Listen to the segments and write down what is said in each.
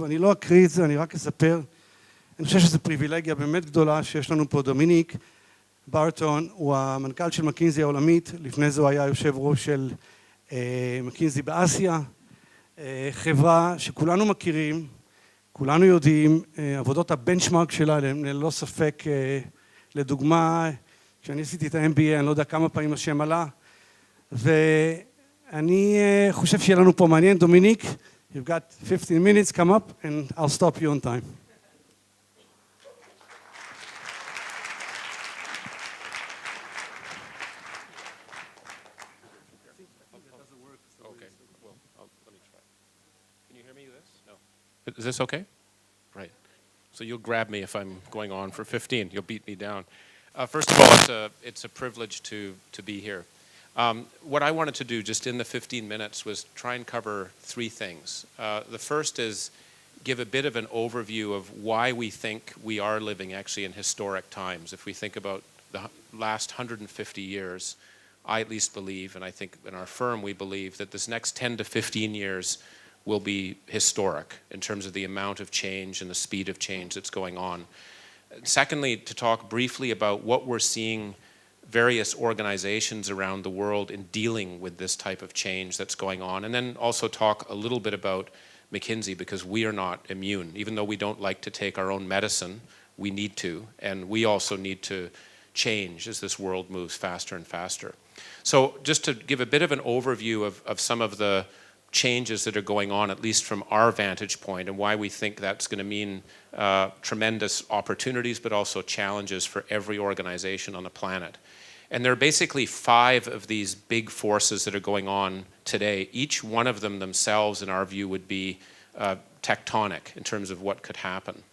אני לא אקריא את זה, אני רק אספר. אני חושב שזו פריבילגיה באמת גדולה שיש לנו פה. דומיניק ברטון הוא המנכ"ל של מקינזי העולמית, לפני זה הוא היה יושב ראש של מקינזי באסיה, חברה שכולנו מכירים, כולנו יודעים, עבודות הבנצ'מרק שלה ללא ספק, לדוגמה, כשאני עשיתי את ה-MBA, אני לא יודע כמה פעמים השם עלה, ואני חושב שיהיה לנו פה מעניין. דומיניק, you've got 15 minutes, come up and I'll stop you on time. Is this okay? Right. So you'll grab me if I'm going on for 15. You'll beat me down. First of all, it's a privilege to be here. What I wanted to do just in the 15 minutes was try and cover three things. The first is give a bit of an overview of why we think we are living actually in historic times. If we think about the last 150 years, I at least believe, and I think in our firm we believe, that this next 10 to 15 years will be historic in terms of the amount of change and the speed of change that's going on. Secondly, to talk briefly about what we're seeing various organizations around the world in dealing with this type of change that's going on, and then also talk a little bit about McKinsey, because we are not immune. Even though we don't like to take our own medicine, we need to, and we also need to change as this world moves faster and faster. So just to give a bit of an overview of some of the changes that are going on, at least from our vantage point, and why we think that's going to mean tremendous opportunities, but also challenges for every organization on the planet. And there are basically 5 of these big forces that are going on today. Each one of them themselves, in our view, would be tectonic in terms of what could happen.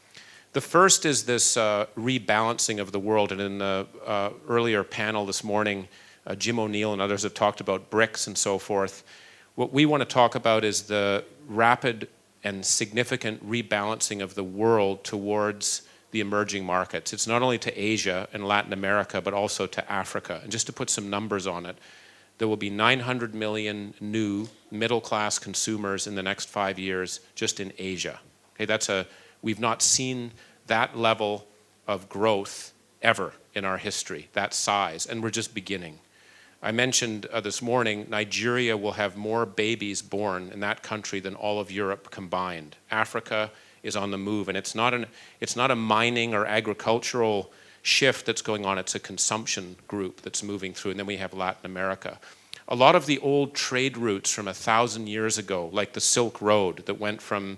The first is this rebalancing of the world, and in the earlier panel this morning, Jim O'Neill and others have talked about BRICS and so forth. What we want to talk about is the rapid and significant rebalancing of the world towards the emerging markets. It's not only to Asia and Latin America, but also to Africa. And just to put some numbers on it, there will be 900 million new middle-class consumers in the next 5 years just in Asia. Okay, we've not seen that level of growth ever in our history, that size, and we're just beginning. I mentioned this morning, Nigeria will have more babies born in that country than all of Europe combined. Africa is on the move, and it's not a mining or agricultural shift that's going on, it's a consumption group that's moving through, and then we have Latin America. A lot of the old trade routes from 1,000 years ago, like the Silk Road that went from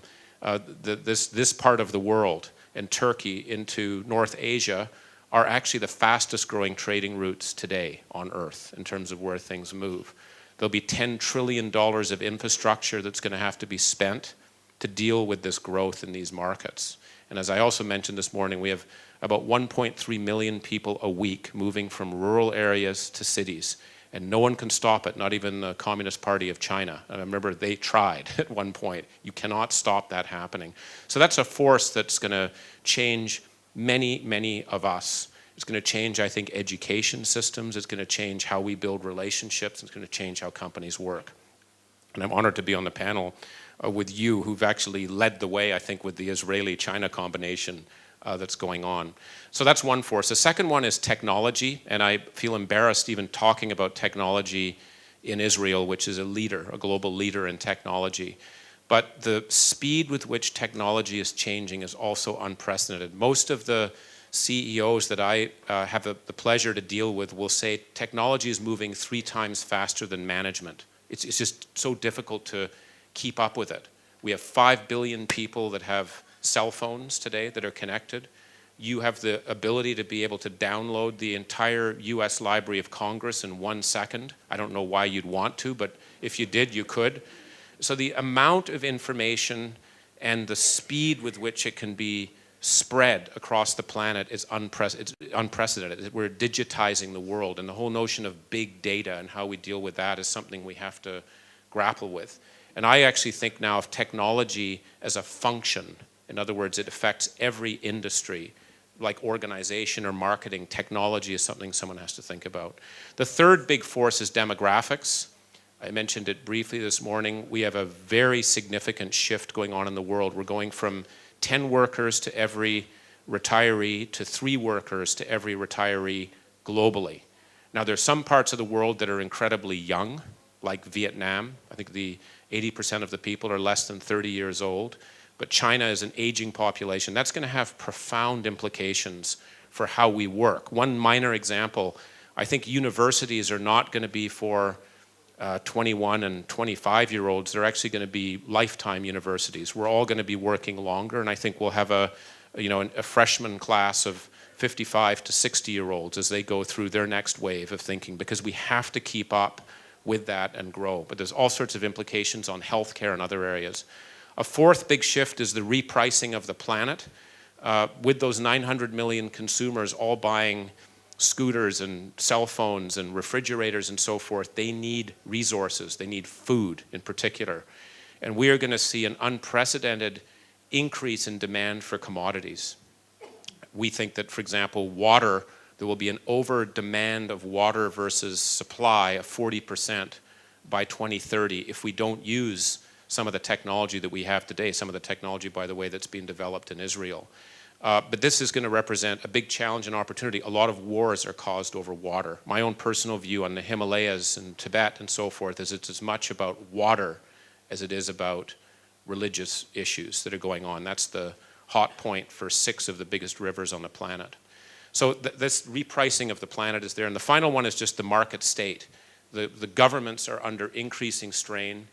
this part of the world and Turkey into North Asia, are actually the fastest growing trading routes today on Earth in terms of where things move. There'll be $10 trillion of infrastructure that's going to have to be spent to deal with this growth in these markets. And as I also mentioned this morning, we have about 1.3 million people a week moving from rural areas to cities. And no one can stop it, not even the Communist Party of China. I remember they tried at one point. You cannot stop that happening. So that's a force that's going to change many of us. It's going to change, I think, education systems. It's going to change how we build relationships. It's going to change how companies work. And I'm honored to be on the panel with you, who've actually led the way, I think, with the Israeli-China combination that's going on. So that's one force. The second one is technology, and I feel embarrassed even talking about technology in Israel, which is a global leader in technology. But the speed with which technology is changing is also unprecedented. Most of the CEOs that I have the pleasure to deal with will say technology is moving 3 times faster than management. It's just so difficult to keep up with it. We have 5 billion people that have cell phones today that are connected. You have the ability to be able to download the entire US Library of Congress in 1 second. I don't know why you'd want to, but if you did, you could. So the amount of information and the speed with which it can be spread across the planet is unprecedented. We're digitizing the world, and the whole notion of big data and how we deal with that is something we have to grapple with. And I actually think now of technology as a function. In other words, it affects every industry, like organization or marketing. Technology is something someone has to think about. The third big force is demographics. I mentioned it briefly this morning. We have a very significant shift going on in the world. We're going from 10 workers to every retiree to 3 workers to every retiree globally. Now, there's some parts of the world that are incredibly young, like Vietnam. I think the 80% of the people are less than 30 years old. But China is an aging population. That's going to have profound implications for how we work. One minor example, I think universities are not going to be for 21 and 25-year-olds. They're actually going to be lifetime universities. We're all going to be working longer, and I think we'll have a freshman class of 55 to 60-year-olds as they go through their next wave of thinking, because we have to keep up with that and grow. But there's all sorts of implications on healthcare and other areas. A fourth big shift is the repricing of the planet. With those 900 million consumers all buying scooters and cell phones and refrigerators and so forth, they need resources. They need food in particular. And we are going to see an unprecedented increase in demand for commodities. We think that, for example, water, there will be an over-demand of water versus supply of 40% by 2030 if we don't use some of the technology that we have today, some of the technology, by the way, that's being developed in Israel. But this is going to represent a big challenge and opportunity. A lot of wars are caused over water. My own personal view on the Himalayas and Tibet and so forth is it's as much about water as it is about religious issues that are going on. That's the hot point for 6 of the biggest rivers on the planet. So this repricing of the planet is there. And the final one is just the market state. The governments are under increasing strain,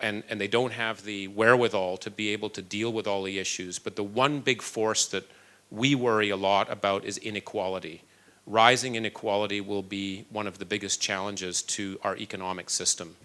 and they don't have the wherewithal to be able to deal with all the issues. But the one big force that we worry a lot about is inequality. Rising inequality will be one of the biggest challenges to our economic system.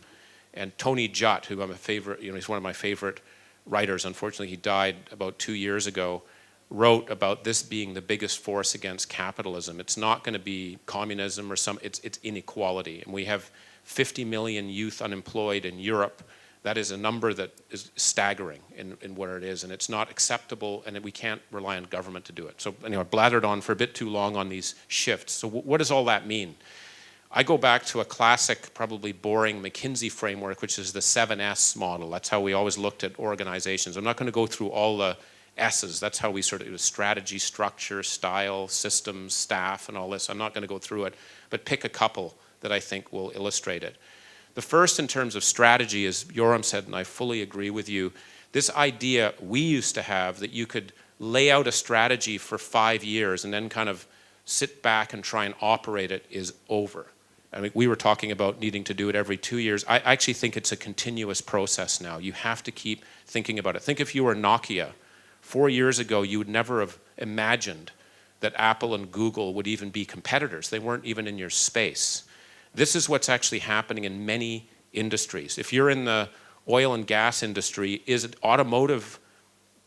And Tony Judt, who I'm a favorite, he's one of my favorite writers. Unfortunately, he died about 2 years ago, wrote about this being the biggest force against capitalism. It's not going to be communism or it's inequality. And we have 50 million youth unemployed in Europe. That is a number that is staggering in where it is, and it's not acceptable, and we can't rely on government to do it. So anyway, I blattered on for a bit too long on these shifts. So what does all that mean? I go back to a classic, probably boring McKinsey framework, which is the 7S model. That's how we always looked at organizations. I'm not going to go through all the S's. That's how we sort of, strategy, structure, style, systems, staff, and all this. I'm not going to go through it, but pick a couple that I think will illustrate it. The first, in terms of strategy, as Yoram said, and I fully agree with you, this idea we used to have that you could lay out a strategy for 5 years and then kind of sit back and try and operate it is over. I mean, we were talking about needing to do it every 2 years. I actually think it's a continuous process now. You have to keep thinking about it. Think if you were Nokia. 4 years ago, you would never have imagined that Apple and Google would even be competitors. They weren't even in your space. This is what's actually happening in many industries. If you're in the oil and gas industry, is it automotive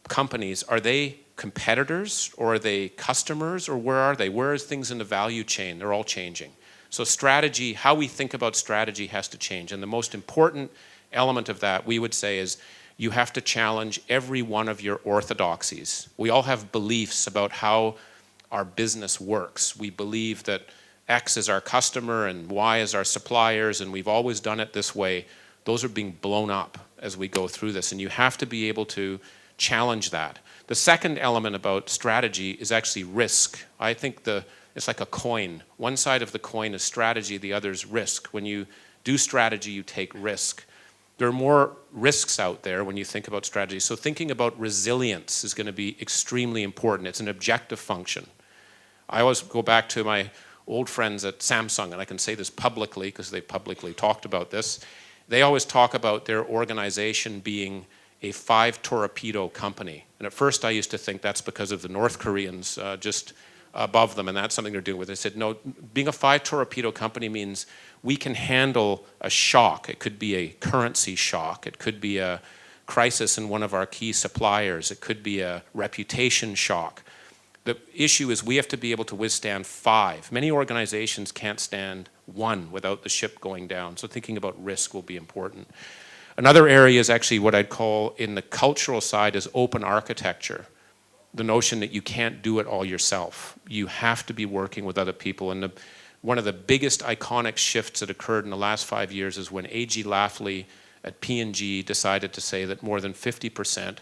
companies, are they competitors or are they customers, or where are they? Where are things in the value chain? They're all changing. So strategy, how we think about strategy has to change. And the most important element of that, we would say, is you have to challenge every one of your orthodoxies. We all have beliefs about how our business works. We believe that X is our customer and Y is our suppliers, and we've always done it this way. Those are being blown up as we go through this, and you have to be able to challenge that. The second element about strategy is actually risk. I think it's like a coin. One side of the coin is strategy, the other is risk. When you do strategy, you take risk. There are more risks out there when you think about strategy. So thinking about resilience is going to be extremely important. It's an objective function. I always go back to my old friends at Samsung, and I can say this publicly because they publicly talked about this. They always talk about their organization being a 5-torpedo company. And at first I used to think that's because of the North Koreans just above them, and that's something they're doing with it. They said, no, being a 5-torpedo company means we can handle a shock. It could be a currency shock. It could be a crisis in one of our key suppliers. It could be a reputation shock. The issue is we have to be able to withstand 5. Many organizations can't stand 1 without the ship going down. So thinking about risk will be important. Another area is actually what I'd call, in the cultural side, is open architecture. The notion that you can't do it all yourself. You have to be working with other people. And one of the biggest iconic shifts that occurred in the last 5 years is when A.G. Lafley at P&G decided to say that more than 50%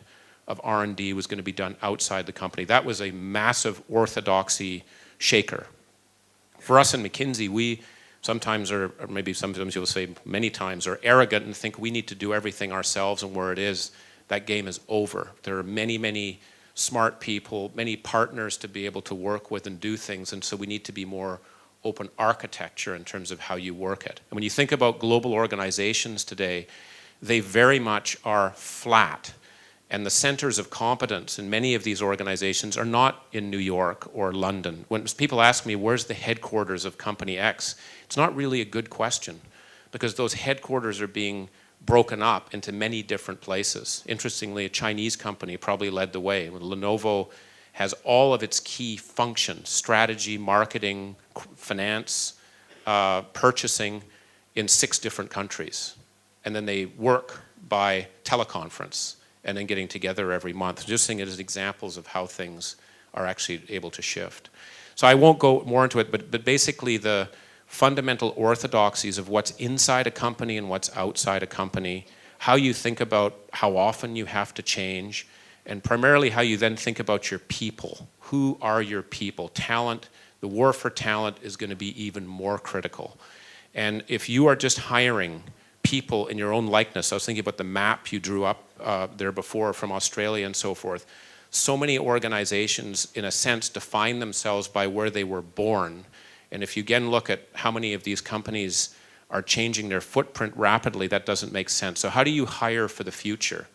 of R&D was going to be done outside the company. That was a massive orthodoxy shaker. For us in McKinsey, we sometimes are, or maybe sometimes you'll say many times, are arrogant and think we need to do everything ourselves, and where it is, that game is over. There are many, many smart people, many partners to be able to work with and do things, and so we need to be more open architecture in terms of how you work it. And when you think about global organizations today, they very much are flat. And the centers of competence in many of these organizations are not in New York or London. When people ask me, where's the headquarters of company X? It's not really a good question, because those headquarters are being broken up into many different places. Interestingly, a Chinese company probably led the way. Lenovo has all of its key functions, strategy, marketing, finance, purchasing, in 6 different countries. And then they work by teleconference and then getting together every month. Just seeing it as examples of how things are actually able to shift. So I won't go more into it, but basically the fundamental orthodoxies of what's inside a company and what's outside a company, how you think about how often you have to change, and primarily how you then think about your people. Who are your people? Talent, the war for talent is going to be even more critical. And if you are just hiring people in your own likeness, I was thinking about the map you drew up there before from Australia and so forth. So many organizations, in a sense, define themselves by where they were born. And if you again look at how many of these companies are changing their footprint rapidly, that doesn't make sense. So how do you hire for the future?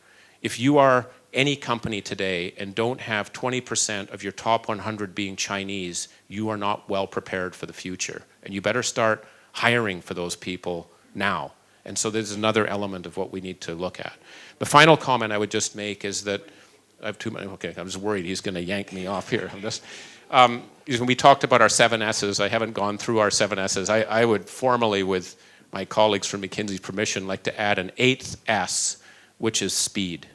If you are any company today and don't have 20% of your top 100 being Chinese, you are not well prepared for the future. And you better start hiring for those people now. And so there's another element of what we need to look at. The final comment I would just make is that I have too many. Okay, I'm just worried he's going to yank me off here. I'm just, when we talked about our 7 S's, I haven't gone through our 7 S's. I would formally, with my colleagues from McKinsey's permission, like to add an 8th S, which is speed.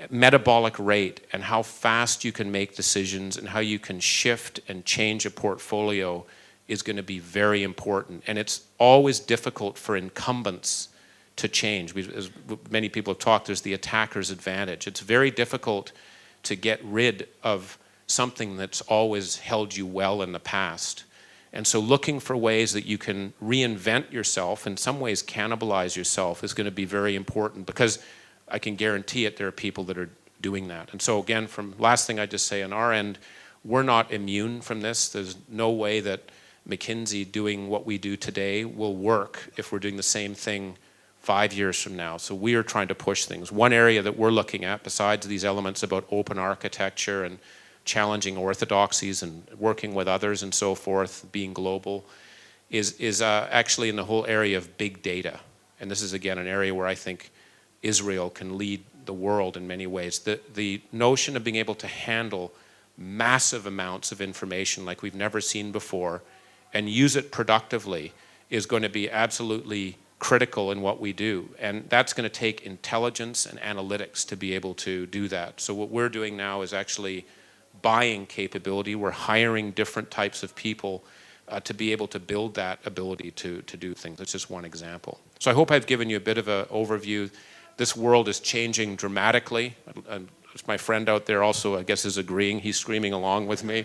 Metabolic rate, and how fast you can make decisions and how you can shift and change a portfolio is going to be very important. And it's always difficult for incumbents to change. As many people have talked, there's the attacker's advantage. It's very difficult to get rid of something that's always held you well in the past. And so looking for ways that you can reinvent yourself, in some ways cannibalize yourself, is going to be very important, because I can guarantee it, there are people that are doing that. And so again, from last thing I just say on our end, we're not immune from this. There's no way that McKinsey doing what we do today will work if we're doing the same thing 5 years from now. So we are trying to push things. One area that we're looking at, besides these elements about open architecture and challenging orthodoxies and working with others and so forth, being global, is actually in the whole area of big data. And this is, again, an area where I think Israel can lead the world in many ways. The notion of being able to handle massive amounts of information like we've never seen before and use it productively is going to be absolutely critical in what we do. And that's going to take intelligence and analytics to be able to do that. So what we're doing now is actually buying capability. We're hiring different types of people to be able to build that ability to do things. That's just one example. So I hope I've given you a bit of an overview. This world is changing dramatically. My friend out there also, I guess, is agreeing. He's screaming along with me.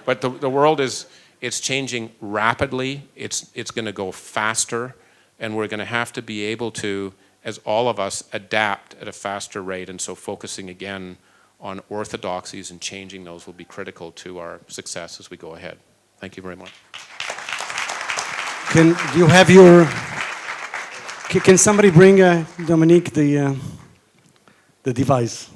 But the world it's changing rapidly. It's going to go faster. And we're going to have to be able to, as all of us, adapt at a faster rate. And so focusing again on orthodoxies and changing those will be critical to our success as we go ahead. Thank you very much. Do you have your... Can somebody bring Dominique the device?